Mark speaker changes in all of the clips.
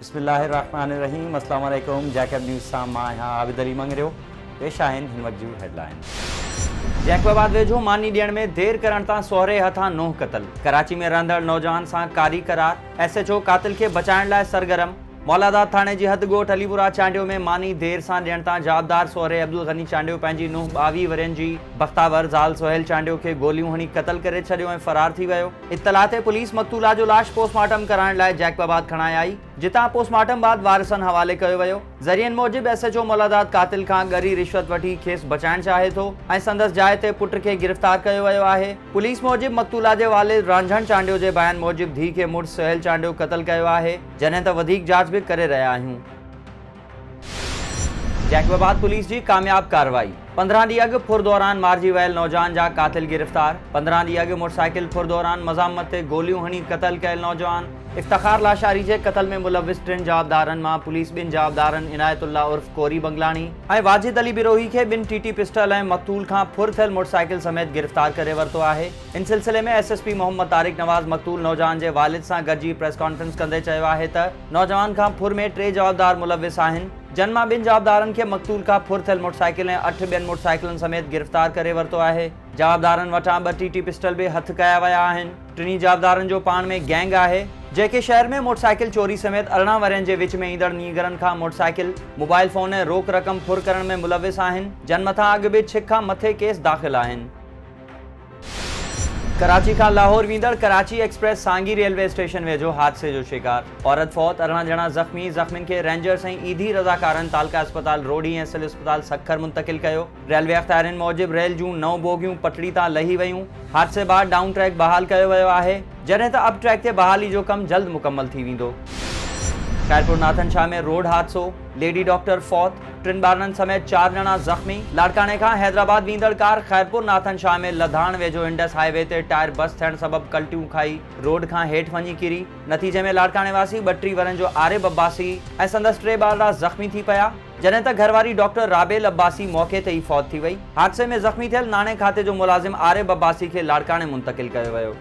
Speaker 1: बिस्मिल्लाहिर्रहमानिर्रहीम अस्सलाम वालेकुम जैकब न्यूज़ सां मां आहियां आबिद अली मंगरियो। पेश आहिनि हिन वक़्त जूं हेडलाइन। जैकबाबाद वेझो मानी ॾियण में देर करण तां सोहरे हथां नोह क़तल। कराची में रहंदड़ नौजवान सां कारी करार। SHO कातिल खे बचाइण लाइ सरगरम। मौलादाद थाणे जी हद ॻोठ अलीपुरा चांडियो में मानी देर सां ॾियण तां जवाबदार सोहरे अब्दुल गनी चांडियो पंहिंजी नुंहुं 22 वरियनि जी बख़्तावर ज़ाल सोहेल चांडियो खे गोलियूं हणी क़तल करे छॾियो ऐं फ़रार थी वियो। इत्तला ते पुलिस मक़तूला जो लाश पोस्टमार्टम कराइण लाइ जैकबाबाद खणाए आई, जितां पोस्टमार्टम बाद वारिसनि हवाले कयो वियो। ज़रियनि मूजिब SHO मौलादाद कातिल खां ॻरी रिश्वत वठी खेसि बचाइण चाहे थो ऐं संदसि जाइ ते पुट खे गिरफ़्तार कयो वियो आहे। पुलिस मूजिब मक़तूला जे वालिद रांझण चांडियो जे बयान मूजिब धीउ खे मुड़ुसु सोहेल चांडियो क़तल कयो आहे, जॾहिं त वधीक जांच भी करे रहिया आहियूं। जैकबाबाद पुलिस जी कामयाब कार्रवाई। 15 ॾींहं अॻु फुर दौरान मारिजी वियल नौजवान जा कातिल गिरफ़्तार। 15 ॾींहं अॻु मोटरसाइकिल फुर दौरान मज़ामत ते गोलियूं हणी क़तल कयल नौजवान। इफ्तिखार लाशारी जे क़तल में मुलविस 3 जवाबदारनि मां पुलिस 2 जवाबदारनि इनायतुल्ला उर्फ कोरी बंगलानी ऐं वाजिद अली बिरोही खे 2 TT पिस्टल ऐं मक़तूल खां फुर थियल मोटरसाइकिल समेत गिरफ़्तार करे वरितो आहे। इन सिलसिले में SSP मोहम्मद तारिक नवाज़ मक़तूल नौजवान जे वालिद सां गॾिजी प्रेस कॉन्फ्रेंस कंदे चयो आहे त नौजवान खां फुर में 3 जवाबदार मुलविस आहिनि। जन मां 2 जवाबदारनि खे मक़तूल खां फुर थियल मोटरसाइकिल ऐं 8 ॿियनि मोटरसाइकिलनि समेत गिरफ़्तार करे वरितो आहे। जवाबदारनि वटां 2 TT पिस्टल बि हथ कया विया आहिनि। 3 जवाबदारनि जो पाण में गैंग आहे, जेके शहर में मोटरसाइकिल चोरी समेत 18 वरियनि जे विच में ईंदड़ नीगरनि खां मोटरसाइकिल, मोबाइल फ़ोन ऐं रोक रक़म फुर करण में मुलविस आहिनि। जन मथां अॻु बि 6 खां मथे केस दाख़िल आहिनि। कराची खां लाहौर वींदड़ कराची एक्सप्रेस सांगी रेलवे स्टेशन वेझो हादसे जो शिकार। औरत फौत, 18 ॼणा ज़ख़्मी। ज़ख़्मियुनि खे रेंजर्स ऐं ईदी रज़ाकारनि तालका अस्पताल रोडी ऐं सिविल अस्पताल सखर मुंतक़िल कयो। रेलवे अख़्तियारनि मूजिब रेल जूं 9 बोगियूं पटड़ी तां लही वयूं। हादसे बाद डाउन ट्रैक बहाल कयो वियो आहे, जॾहिं त अप ट्रैक ते बहाली जो कमु जल्द मुकम्मल थी वेंदो। खैरपुर नाथन शाह में रोड हादसो। लेडी डॉक्टर फौत, 3 ॿारनि समेत 4 ॼणा ज़ख़्मी। लाड़काने खां हैदराबाद वींदड़ कार खैरपुर नाथन शाह में लधाण वेझो इंडस हाईवे ते टायर बस थियण सबबि कल्टियूं खाई रोड खां हेठि वञी किरी। नतीजे में लाड़काने वासी 32 वरनि जो आरिब अब्बासी ऐं संदसि 3 ॿारड़ा ज़ख़्मी थी पिया, जॾहिं त घरवारी डॉक्टर राबेल अब्बासी मौक़े ते ई फौत थी वई। हादसे में ज़ख़्मी थियल नाणे खाते जो मुलाज़िम आरिब अब्बासी खे लाड़काने मुंतक़िल कयो वियो।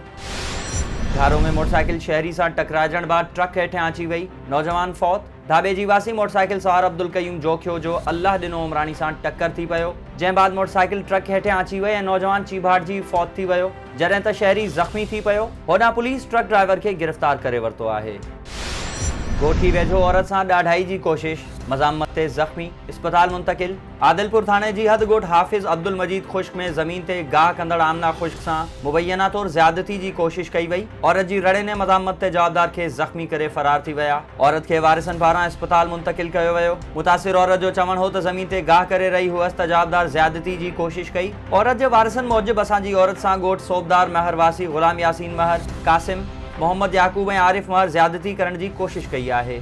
Speaker 1: धारो में मोटरसाइकिल शहरी सां टकराइजण बाद ट्रक हेठियां अची वई, नौजवान फौत। धाबे जी वासी मोटरसाइकिल सवार अब्दुल कयूम जोखियो जो अल्लाह ॾिनो उमरानी सां टक्कर थी पियो, जंहिं बाद मोटरसाइकिल ट्रक हेठियां अची वई ऐं नौजवान चीभाड़जी फौत थी वियो, जॾहिं त शहरी ज़ख़्मी थी पियो। होॾां पुलिस ट्रक ड्राइवर खे गिरफ़्तार करे वरितो आहे। गोठी वेझो औरत सां ॾाढाई जी कोशिश, मज़ामत ते ज़ख़्मी, अस्पताल मुंतक़िल। आदिलपुर थाणे जी हद ॻोठ हाफ़िज़ अब्दुल मजीद ख़ुश्क में ज़मीन ते गाह कंदड़ आमना ख़ुश्क सां मुबैना तौर ज़्यादती जी कोशिश कई वई। औरत जी रड़े ने मज़ामत ते जवाबदार खे ज़ख़्मी करे फ़रार थी विया। औरत खे वारिसनि पारां अस्पताल मुंतक़िल कयो वियो। मुतासिर औरत जो चवणु हो त ज़मीन ते गाह करे रही हुअसि त जवाबदार ज़्यादती जी कोशिश कई। औरत जे वारिसनि मूजिब असांजी औरत सां ॻोठ सोबदार महर वासी ग़ुलाम यासीन महर, कासिम, मोहम्मद याकूब ऐं आरिफ महर ज़्यादती करण जी कोशिश कई आहे।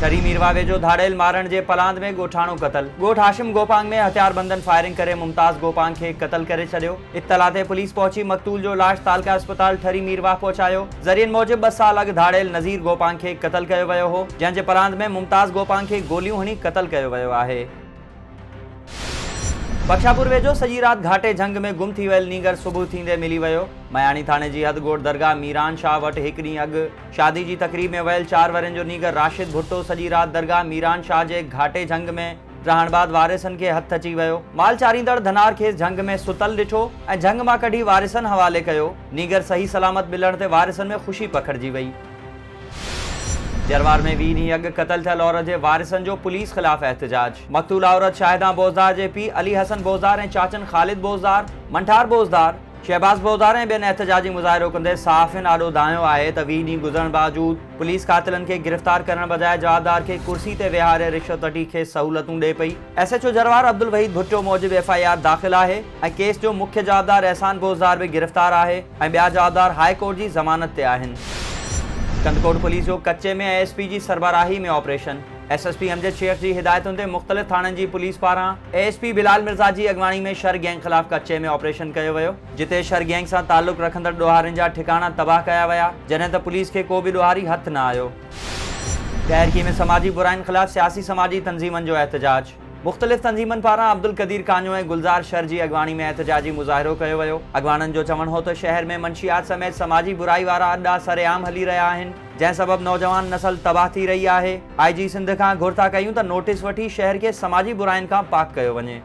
Speaker 1: ठरी मीरवा वेझो धाड़ेल मारण जे पलांद में ॻोठाणो क़तल। ॻोठ हाशिम गोपांग में हथियारबंदनि फायरिंग करे मुमताज़ गोपांग खे क़तल करे छॾियो। इत्तला ते पुलिस पहुची मक़तूल जो लाश तालका अस्पताल ठरी मीरवा पहुचायो। ज़रियनि मूजिब 2 साल अॻु धाड़ेल नज़ीर गोपांग खे क़तल कयो वियो हो, जंहिं जे पलांद में मुमताज़ गोपांग खे गोलियूं हणी क़तल कयो वियो आहे। बख्शापुर वेझो सॼी राति घाटे जंग में गुम थी वियल नीगर सुबुह थींदे मिली वियो। मयाणी थाणे जी हद ॻोठ दरगाह मीरान शाह वटि 1 ॾींहुं अॻु शादी जी तक़रीब में वियल 4 वरनि जो नीगर राशिद भुट्टो सॼी राति दरगाह मीरान शाह जे घाटे जंग में रहण बाद वारिसनि खे हथु अची वियो। माल चारींदड़ धनार खे जंग में सुतल ॾिठो ऐं जंग मां कढी वारिसनि हवाले कयो। नीगर सही सलामत मिलण ते वारिसनि में ख़ुशी पखिड़िजी वई। जरवार में 20 ॾींहं अॻु क़तल थियल औरत जे वारिसनि जो पुलिस ख़िलाफ़ एहतजाज। मक़तूल औरत शाहिदा बोज़दार जे पीउ अली हसन बोज़दार ऐं चाचनि ख़ालिद बोज़दार, मंठार बोज़दार, शहबाज़ बोज़दार ऐं ॿियनि एहतजाजी मुज़ाहिरो कंदे सहाफ़ियुनि आॾो दाहियो आहे त 20 ॾींहं गुज़रण बावजूद पुलिस कातिलनि खे गिरफ़्तार करण बजाए जवाबदार खे कुर्सी ते वेहारे रिश्वत वठी खे सहूलतूं ॾिए पई। SHO जरवार अब्दुल वहीद भुट्टो मूजिब FIR दाख़िल आहे ऐं केस जो मुख्य जवाबदार एहसान बोज़दार बि गिरफ़्तार आहे ऐं ॿिया जवाबदार हाई कोर्ट जी ज़मानत ते आहिनि। कंदकोट पुलिस जो कच्चे में ASP जी सरबराही में ऑपरेशन। SSP अमजद शेख जी हिदायतुनि ते मुख़्तलिफ़ थाणनि जी पुलिस पारां ASP बिलाल मिर्ज़ा जी अॻवानी में शर गैंग ख़िलाफ़ कच्चे में ऑपरेशन कयो वियो, जिते शर गैंग सां ताल्लुक़ रखंदड़ ॾोहारियुनि जा ठिकाना तबाह कया विया, जॾहिं त पुलिस खे को बि ॾोहारी हथु न आयो। तहरीकी में समाजी बुराइनि ख़िलाफ़ सियासी समाजी तंज़ीमनि जो एहतजाज। मुख़्तलिफ़ तंज़ीमनि पारां अब्दुल कदीर कानियो ऐं गुलज़ार शर जी अॻवानी में एहतजाजी मुज़ाहिरो कयो वियो। अॻवाननि जो चवणु हो त शहर में मंशियात समेत समाजी बुराई वारा अॾा सरेआम हली रहिया आहिनि, जंहिं सबबि नौजवान नसल तबाह थी रही आहे। IG सिंध खां घुर्ता कयूं त नोटिस वठी शहर खे समाजी बुराइनि खां पाक कयो वञे।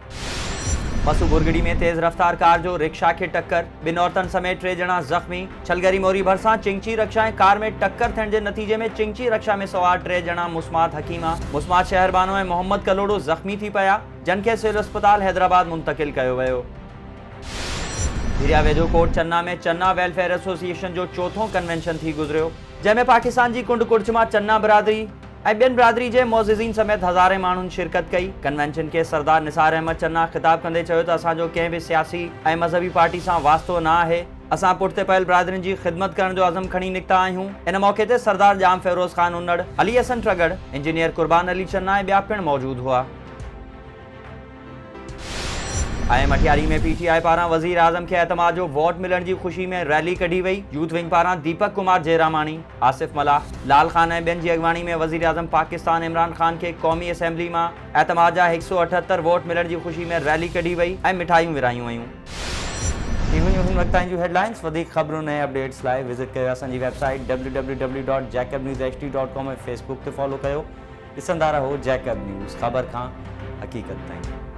Speaker 1: मसू बुरगड़ी में तेज़ रफ्तार कार जो रिक्शा के टक्कर, 2 औरतुनि समेत 3 ॼणा ज़ख़्मी। छलगरी मोरी भरिसां चिंची रक्षा ऐं कार में टक्कर थियण जे नतीजे में चिंची रक्षा में सवार 3 ॼणा मुस्मात हकीमा, मुस्मात शहरबानो ऐं मोहम्मद कलोड़ो ज़ख़्मी थी पिया, जिन खे सिविल अस्पताल हैदराबाद मुंतकिल कयो वियो। हिरिया वेझो कोट चन्ना में चन्ना वेलफेयर एसोसिएशन जो 4थों कन्वेंशन थी गुज़रियो, जंहिंमें पाकिस्तान जी कुंड कुर्च मां चन्ना बिरादरी ऐं ॿियनि बिरादरी जे मोज़िज़ीन समेत हज़ारे माण्हुनि शिरकत कई। कन्वेंशन के सरदार निसार अहमद चन्ना ख़िताब कंदे चयो त असांजो कंहिं बि सियासी ऐं मज़हबी पार्टी सां वास्तो न आहे। असां पुठिते पयल बिरादरियुनि जी ख़िदमत करण जो अज़म खणी निकिता आहियूं। इन मौक़े ते सरदार जाम फ़िरोज़ ख़ान उन्नड़, अली हसन ट्रगड़, इंजीनियर कुर्बान अली चन्ना ऐं ॿिया पिणु मौजूद हुआ। मटियारी में PTI पारां वज़ीर आज़म के एतमाद जो वोट मिलण जी ख़ुशी में रैली कढी वई। यूथ विंग पारां दीपक कुमार जेरामानी, आसिफ मलाह, लाल खान ऐं ॿियनि जी अॻवानी में वज़ीर आज़म पाकिस्तान इमरान खान के क़ौमी असेंबली मां एतमाद जा 178 वोट मिलण जी ख़ुशी में रैली कढी वई ऐं मिठाइयूं विरायूं वयूं। हिन वक़्त ताईं जूं हेडलाइंस। वधीक ख़बरुनि ऐं अपडेट्स लाइ विज़िट कयो असांजी वेबसाइट www.jacobnewshd.com ऐं फेसबुक ते फॉलो कयो। ॾिसंदा रहो जैकब न्यूज़, ख़बर खां हक़ीक़त ताईं।